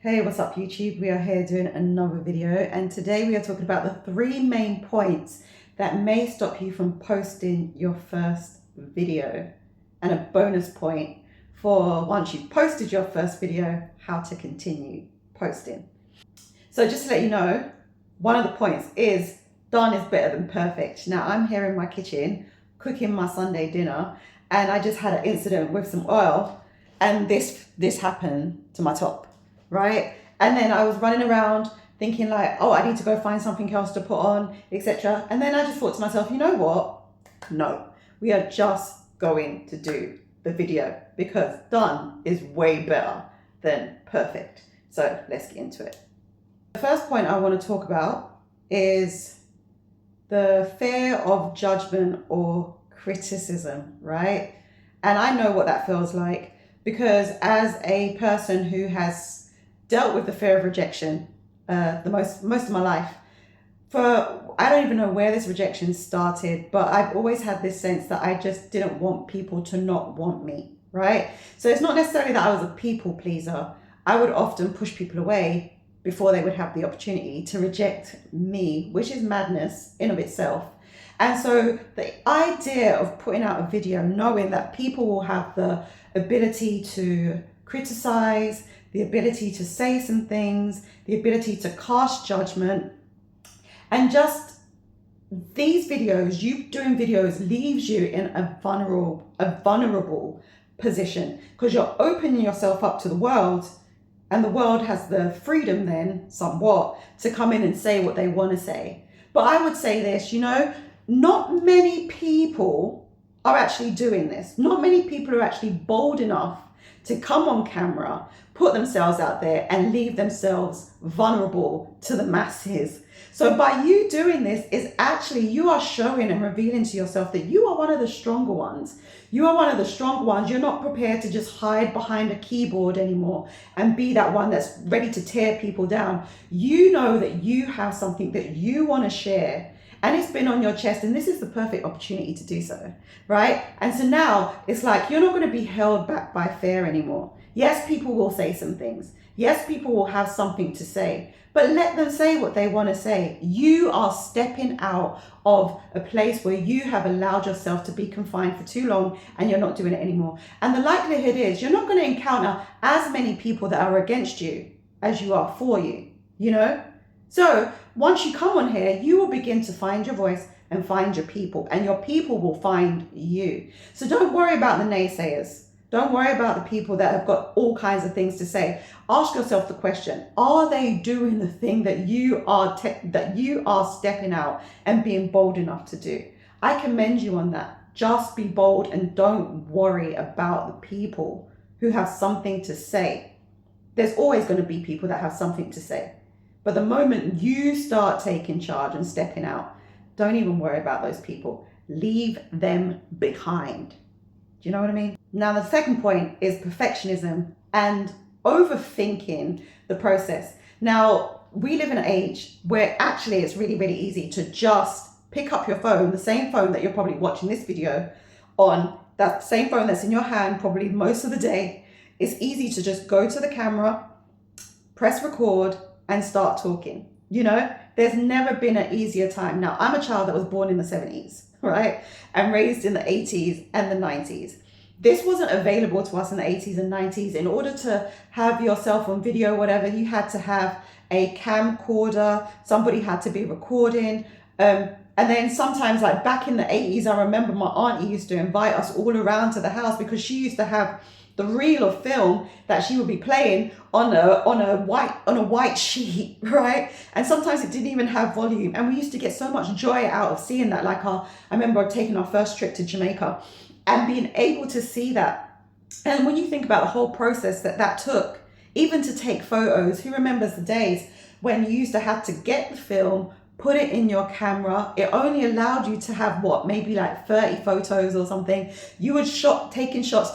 Hey, what's up YouTube? We are here doing another video, and today we are talking about the 3 main points that may stop you from posting your first video, and a bonus point for once you've posted your first video, how to continue posting. So just to let you know, one of the points is done is better than perfect. Now I'm here in my kitchen cooking my Sunday dinner, and I just had an incident with some oil, and this happened to my top. Right? And then I was running around thinking like, oh, I need to go find something else to put on, etc. And then I just thought to myself, you know what? No, we are just going to do the video because done is way better than perfect. So let's get into it. The first point I want to talk about is the fear of judgment or criticism, right? And I know what that feels like because as a person who has dealt with the fear of rejection most of my life. I don't even know where this rejection started, but I've always had this sense that I just didn't want people to not want me, right? So it's not necessarily that I was a people pleaser. I would often push people away before they would have the opportunity to reject me, which is madness in of itself. And so the idea of putting out a video knowing that people will have the ability to criticize, the ability to say some things, the ability to cast judgment, and just these videos, you doing videos leaves you in a vulnerable position because you're opening yourself up to the world, and the world has the freedom then somewhat to come in and say what they want to say. But I would say this, not many people are actually doing this. Not many people are actually bold enough to come on camera, put themselves out there and leave themselves vulnerable to the masses. So by you doing this is actually you are showing and revealing to yourself that you are one of the stronger ones. You are one of the stronger ones. You're not prepared to just hide behind a keyboard anymore and be that one that's ready to tear people down. You know that you have something that you want to share, and it's been on your chest, and this is the perfect opportunity to do so, right? And so now it's like you're not going to be held back by fear anymore. Yes, people will say some things. Yes, people will have something to say, but let them say what they want to say. You are stepping out of a place where you have allowed yourself to be confined for too long and you're not doing it anymore. And the likelihood is you're not going to encounter as many people that are against you as you are for you, So once you come on here, you will begin to find your voice and find your people, and your people will find you. So don't worry about the naysayers. Don't worry about the people that have got all kinds of things to say. Ask yourself the question, are they doing the thing that you are stepping out and being bold enough to do? I commend you on that. Just be bold and don't worry about the people who have something to say. There's always going to be people that have something to say. But the moment you start taking charge and stepping out, don't even worry about those people. Leave them behind. Do you know what I mean? Now, the second point is perfectionism and overthinking the process. Now, we live in an age where actually it's really, really easy to just pick up your phone, the same phone that you're probably watching this video on, that same phone that's in your hand probably most of the day. It's easy to just go to the camera, press record, and start talking. There's never been an easier time. Now, I'm a child that was born in the 70s, right? And raised in the 80s and the 90s. This wasn't available to us in the 80s and 90s. In order to have yourself on video, whatever, you had to have a camcorder. Somebody had to be recording. And then sometimes, like back in the 80s, I remember my auntie used to invite us all around to the house because she used to have the reel of film that she would be playing on a white sheet, right? And sometimes it didn't even have volume. And we used to get so much joy out of seeing that. Like I remember taking our first trip to Jamaica and being able to see that. And when you think about the whole process that took, even to take photos, who remembers the days when you used to have to get the film, put it in your camera. It only allowed you to have maybe like 30 photos or something. You would taking shots.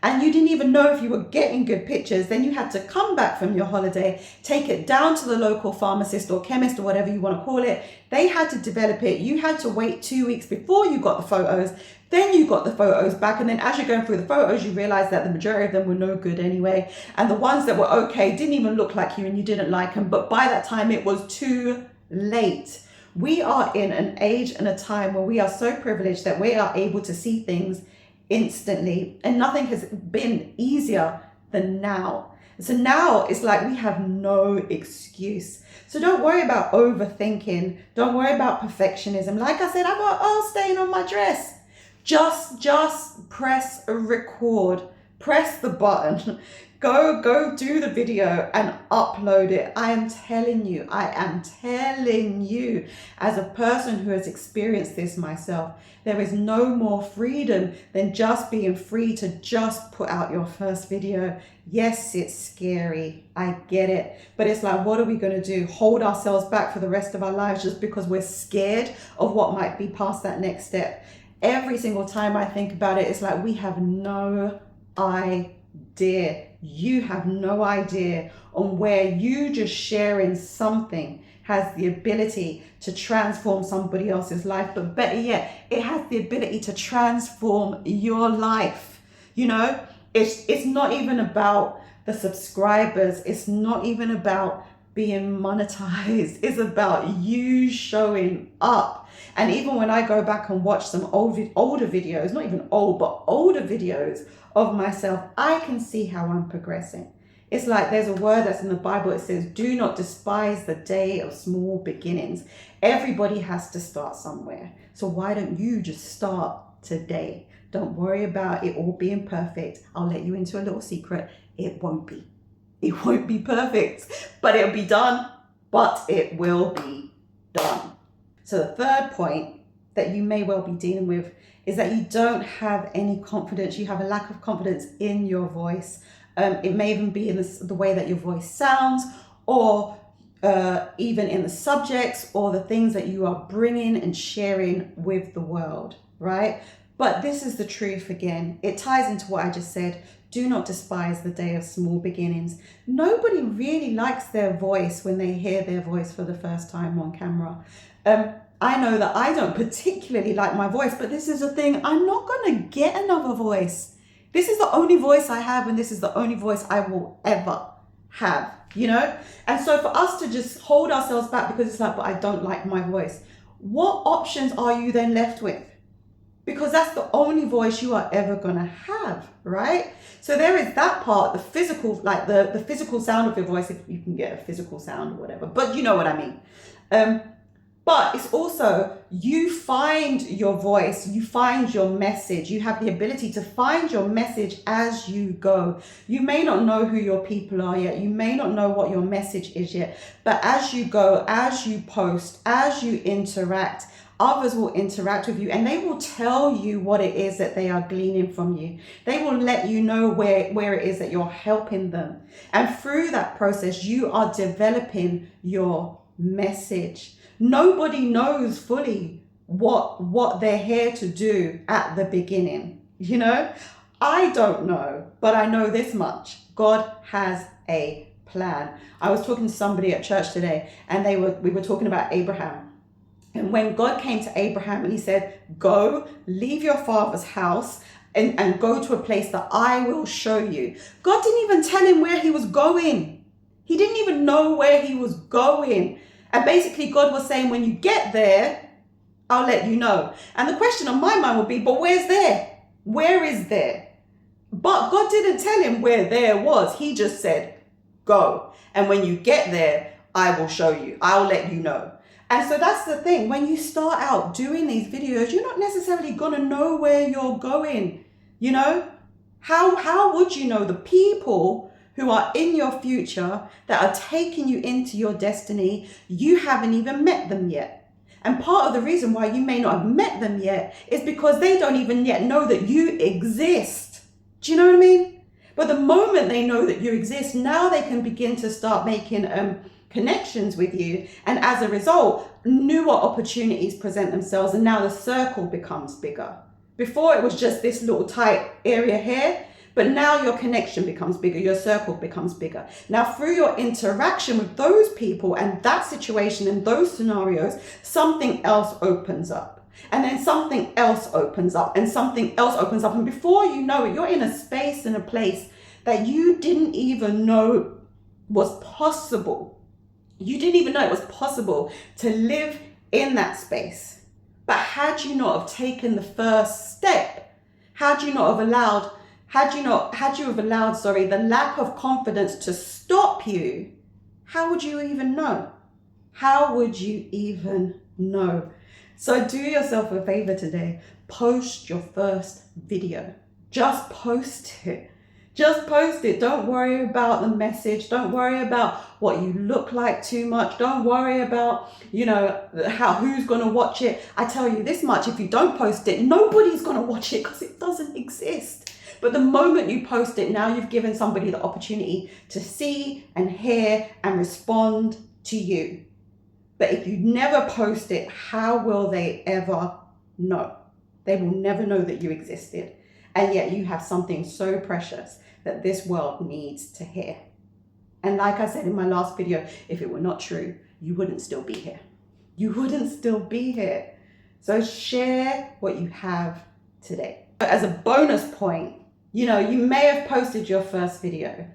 and you didn't even know if you were getting good pictures. Then you had to come back from your holiday, take it down to the local pharmacist or chemist or whatever you want to call it. They had to develop it. You had to wait 2 weeks before you got the photos. Then you got the photos back, and then as you're going through the photos, you realize that the majority of them were no good anyway. And the ones that were okay didn't even look like you and you didn't like them. But by that time, it was too late. We are in an age and a time where we are so privileged that we are able to see things instantly, and nothing has been easier than now. So now it's like we have no excuse. So don't worry about overthinking. Don't worry about perfectionism. Like I said, I got oil stain on my dress. Just press record, press the button, go do the video and upload it. I am telling you, as a person who has experienced this myself, there is no more freedom than just being free to just put out your first video. Yes, it's scary. I get it. But it's like, what are we going to do? Hold ourselves back for the rest of our lives just because we're scared of what might be past that next step? Every single time I think about it, it's like we have no idea. You have no idea on where you just sharing something has the ability to transform somebody else's life. But better yet, it has the ability to transform your life. You know, it's not even about the subscribers. It's not even about being monetized. It's about you showing up. And even when I go back and watch some older videos, not even old, but older videos of myself, I can see how I'm progressing. It's like there's a word that's in the Bible. It says, do not despise the day of small beginnings. Everybody has to start somewhere. So why don't you just start today? Don't worry about it all being perfect. I'll let you into a little secret. It won't be. It won't be perfect, but it'll be done. But it will be done. So the third point that you may well be dealing with is that you don't have any confidence. You have a lack of confidence in your voice. It may even be in the way that your voice sounds, or even in the subjects or the things that you are bringing and sharing with the world, right? But this is the truth again. It ties into what I just said. Do not despise the day of small beginnings. Nobody really likes their voice when they hear their voice for the first time on camera. I know that I don't particularly like my voice, but this is the thing. I'm not going to get another voice. This is the only voice I have, and this is the only voice I will ever have, you know? And so for us to just hold ourselves back because it's like, but I don't like my voice. What options are you then left with? Because that's the only voice you are ever going to have, right? So there is that part, the physical, like the physical sound of your voice, if you can get a physical sound or whatever, but you know what I mean. But it's also, you find your voice, you find your message, you have the ability to find your message as you go. You may not know who your people are yet, you may not know what your message is yet, but as you go, as you post, as you interact, others will interact with you and they will tell you what it is that they are gleaning from you. They will let you know where it is that you're helping them. And through that process, you are developing your message. Nobody knows fully what they're here to do at the beginning. You know, I don't know, but I know this much. God has a plan. I was talking to somebody at church today and we were talking about Abraham. And when God came to Abraham and he said, go, leave your father's house and go to a place that I will show you. God didn't even tell him where he was going. He didn't even know where he was going. And basically God was saying, when you get there, I'll let you know. And the question on my mind would be, but where's there? Where is there? But God didn't tell him where there was. He just said, go. And when you get there, I will show you. I'll let you know. And so that's the thing. When you start out doing these videos, you're not necessarily going to know where you're going. You know, how would you know? The people who are in your future that are taking you into your destiny, you haven't even met them yet. And part of the reason why you may not have met them yet is because they don't even yet know that you exist. Do you know what I mean? But the moment they know that you exist, now they can begin to start making connections with you. And as a result, newer opportunities present themselves. And now the circle becomes bigger. Before it was just this little tight area here. But now your connection becomes bigger, your circle becomes bigger. Now through your interaction with those people and that situation and those scenarios, something else opens up. And then something else opens up and something else opens up. And before you know it, you're in a space and a place that you didn't even know was possible. You didn't even know it was possible to live in that space. But had you not have taken the first step, had you have allowed the lack of confidence to stop you, how would you even know? How would you even know? So do yourself a favor today. Post your first video. Just post it. Just post it. Don't worry about the message. Don't worry about what you look like too much. Don't worry about, who's going to watch it. I tell you this much, if you don't post it, nobody's going to watch it because it doesn't exist. But the moment you post it, now you've given somebody the opportunity to see and hear and respond to you. But if you never post it, how will they ever know? They will never know that you existed. And yet you have something so precious that this world needs to hear. And like I said in my last video, if it were not true, you wouldn't still be here. You wouldn't still be here. So share what you have today. As a bonus point, you may have posted your first video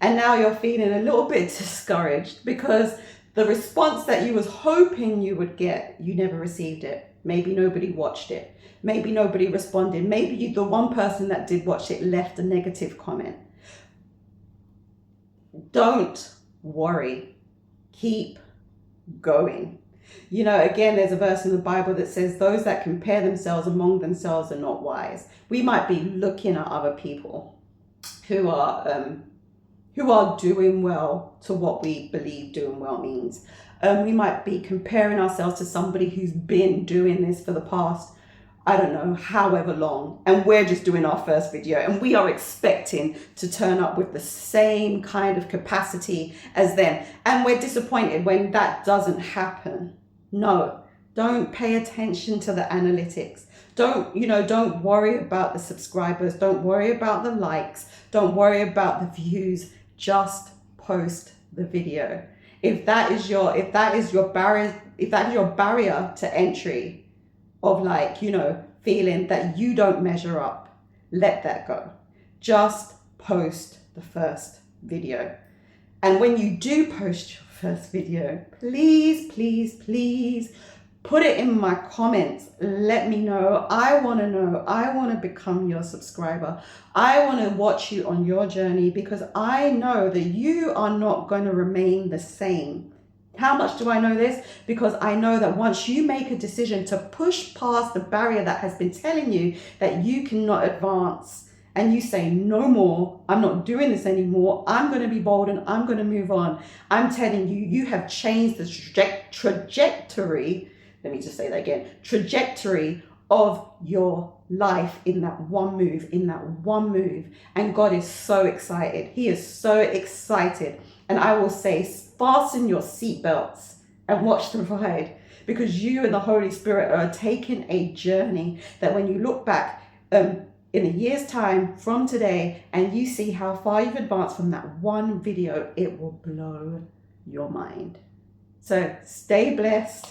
and now you're feeling a little bit discouraged because the response that you was hoping you would get, you never received it. Maybe nobody watched it. Maybe nobody responded. Maybe the one person that did watch it left a negative comment. Don't worry. Keep going. Again, there's a verse in the Bible that says those that compare themselves among themselves are not wise. We might be looking at other people who are doing well to what we believe doing well means. We might be comparing ourselves to somebody who's been doing this for the past, I don't know, however long, and we're just doing our first video and we are expecting to turn up with the same kind of capacity as them. And we're disappointed when that doesn't happen. No, don't pay attention to the analytics. Don't worry about the subscribers. Don't worry about the likes. Don't worry about the views. Just post the video. If that is your barrier to entry of feeling that you don't measure up, let that go. Just post the first video. And when you do post your first video, please, please, please put it in my comments. Let me know. I want to know. I want to become your subscriber. I want to watch you on your journey because I know that you are not going to remain the same. How much do I know this? Because I know that once you make a decision to push past the barrier that has been telling you that you cannot advance, and you say, no more, I'm not doing this anymore, I'm going to be bold and I'm going to move on. I'm telling you, you have changed the trajectory, let me just say that again, trajectory of your life in that one move, And God is so excited. He is so excited. And I will say, fasten your seatbelts and watch the ride, because you and the Holy Spirit are taking a journey that when you look back in a year's time from today and you see how far you've advanced from that one video, it will blow your mind. So stay blessed.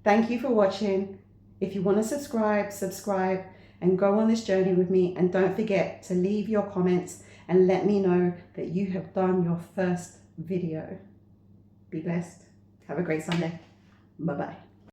Thank you for watching. If you want to subscribe and go on this journey with me. And don't forget to leave your comments and let me know that you have done your first video. Be blessed. Have a great Sunday. Bye-bye.